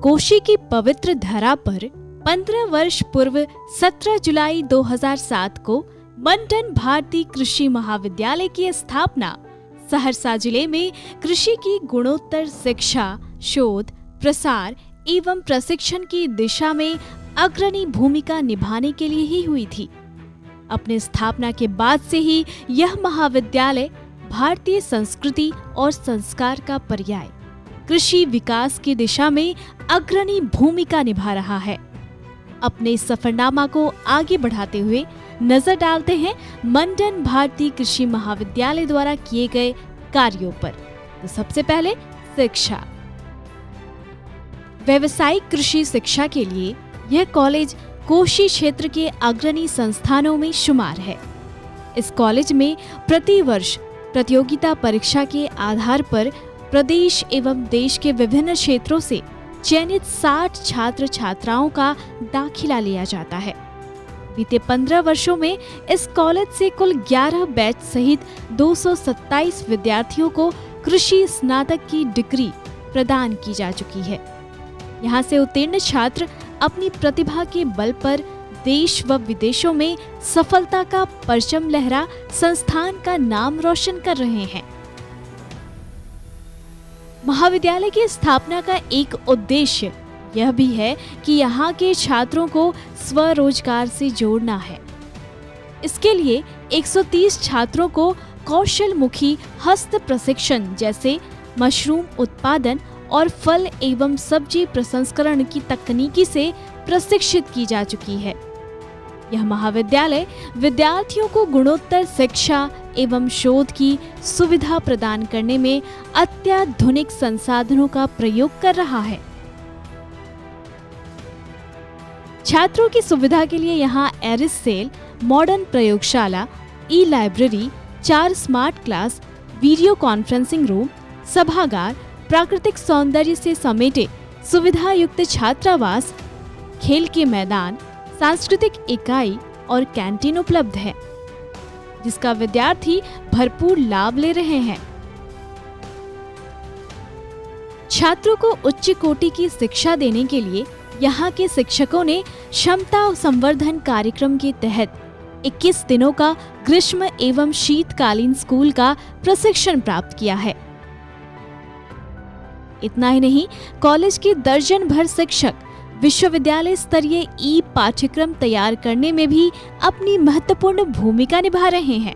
कोशी की पवित्र धरा पर 15 वर्ष पूर्व 17 जुलाई 2007 को मंडन भारती कृषि महाविद्यालय की स्थापना सहरसा जिले में कृषि की गुणोत्तर शिक्षा, शोध, प्रसार एवं प्रशिक्षण की दिशा में अग्रणी भूमिका निभाने के लिए ही हुई थी। अपने स्थापना के बाद से ही यह महाविद्यालय भारतीय संस्कृति और संस्कार का पर्याय कृषि विकास की दिशा में अग्रणी भूमिका निभा रहा है। अपने सफरनामा को आगे बढ़ाते हुए नजर डालते हैं मंडन भारती कृषि महाविद्यालय द्वारा किए गए कार्यों पर। तो सबसे पहले शिक्षा। व्यावसायिक कृषि शिक्षा के लिए यह कॉलेज कोशी क्षेत्र के अग्रणी संस्थानों में शुमार है। इस कॉलेज में प्रति वर्ष प्रतियोगिता परीक्षा के आधार पर प्रदेश एवं देश के विभिन्न क्षेत्रों से चयनित 60 छात्र छात्राओं का दाखिला लिया जाता है। बीते 15 वर्षों में इस कॉलेज से कुल 11 बैच सहित 227 विद्यार्थियों को कृषि स्नातक की डिग्री प्रदान की जा चुकी है। यहाँ से उत्तीर्ण छात्र अपनी प्रतिभा के बल पर देश व विदेशों में सफलता का परचम लहरा संस्थान का नाम रोशन कर रहे हैं। महाविद्यालय की स्थापना का एक उद्देश्य यह भी है कि यहाँ के छात्रों को स्वरोजगार से जोड़ना है। इसके लिए 130 छात्रों को कौशलमुखी हस्त प्रशिक्षण जैसे मशरूम उत्पादन और फल एवं सब्जी प्रसंस्करण की तकनीकी से प्रशिक्षित की जा चुकी है। यह महाविद्यालय विद्यार्थियों को गुणोत्तर शिक्षा एवं शोध की सुविधा प्रदान करने में अत्याधुनिक संसाधनों का प्रयोग कर रहा है। छात्रों की सुविधा के लिए यहाँ एरिस सेल, मॉडर्न प्रयोगशाला, ई library, 4 smart class, video conferencing room, सभागार, प्राकृतिक सौंदर्य से समेटे सुविधा युक्त छात्रावास, खेल के मैदान, सांस्कृतिक इकाई और कैंटीन उपलब्ध है, जिसका विद्यार्थी भरपूर लाभ ले रहे हैं। छात्रों को उच्च कोटि की शिक्षा देने के लिए यहाँ के शिक्षकों ने क्षमता संवर्धन कार्यक्रम के तहत 21 दिनों का ग्रीष्म एवं शीतकालीन स्कूल का प्रशिक्षण प्राप्त किया है। इतना ही नहीं, कॉलेज के दर्जन भर शिक्षक विश्वविद्यालय स्तरीय ई पाठ्यक्रम तैयार करने में भी अपनी महत्वपूर्ण भूमिका निभा रहे हैं।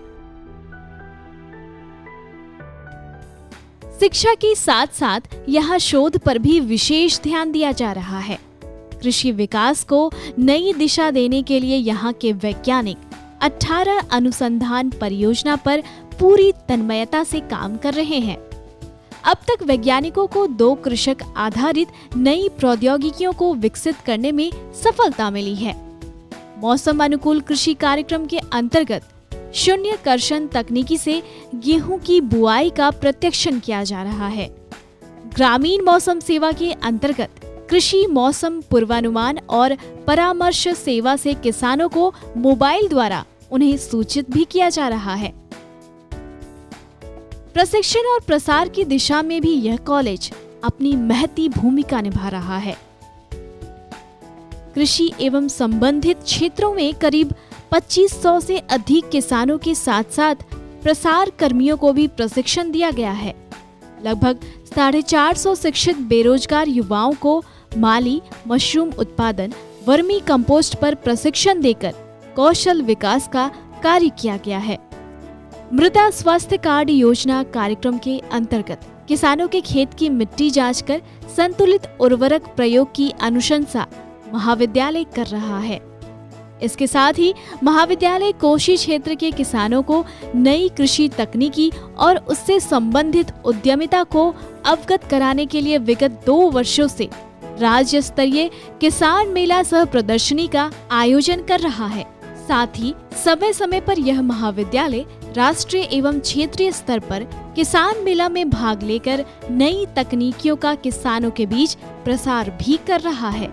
शिक्षा के साथ साथ यहाँ शोध पर भी विशेष ध्यान दिया जा रहा है। कृषि विकास को नई दिशा देने के लिए यहाँ के वैज्ञानिक 18 अनुसंधान परियोजना पर पूरी तन्मयता से काम कर रहे हैं। अब तक वैज्ञानिकों को 2 कृषक आधारित नई प्रौद्योगिकियों को विकसित करने में सफलता मिली है। मौसम अनुकूल कृषि कार्यक्रम के अंतर्गत शून्य कर्षण तकनीकी से गेहूं की बुआई का प्रत्यक्षण किया जा रहा है। ग्रामीण मौसम सेवा के अंतर्गत कृषि मौसम पूर्वानुमान और परामर्श सेवा से किसानों को मोबाइल द्वारा उन्हें सूचित भी किया जा रहा है। प्रशिक्षण और प्रसार की दिशा में भी यह कॉलेज अपनी महती भूमिका निभा रहा है। कृषि एवं संबंधित क्षेत्रों में करीब 2500 से अधिक किसानों के साथ साथ प्रसार कर्मियों को भी प्रशिक्षण दिया गया है। लगभग 450 शिक्षित बेरोजगार युवाओं को माली, मशरूम उत्पादन, वर्मी कंपोस्ट पर प्रशिक्षण देकर कौशल विकास का कार्य किया गया है। मृदा स्वास्थ्य कार्ड योजना कार्यक्रम के अंतर्गत किसानों के खेत की मिट्टी जांच कर संतुलित उर्वरक प्रयोग की अनुशंसा महाविद्यालय कर रहा है। इसके साथ ही महाविद्यालय कोशी क्षेत्र के किसानों को नई कृषि तकनीकी और उससे संबंधित उद्यमिता को अवगत कराने के लिए विगत 2 वर्षों से राज्य स्तरीय किसान मेला सह प्रदर्शनी का आयोजन कर रहा है। साथ ही समय समय पर यह महाविद्यालय राष्ट्रीय एवं क्षेत्रीय स्तर पर किसान मेला में भाग लेकर नई तकनीकियों का किसानों के बीच प्रसार भी कर रहा है।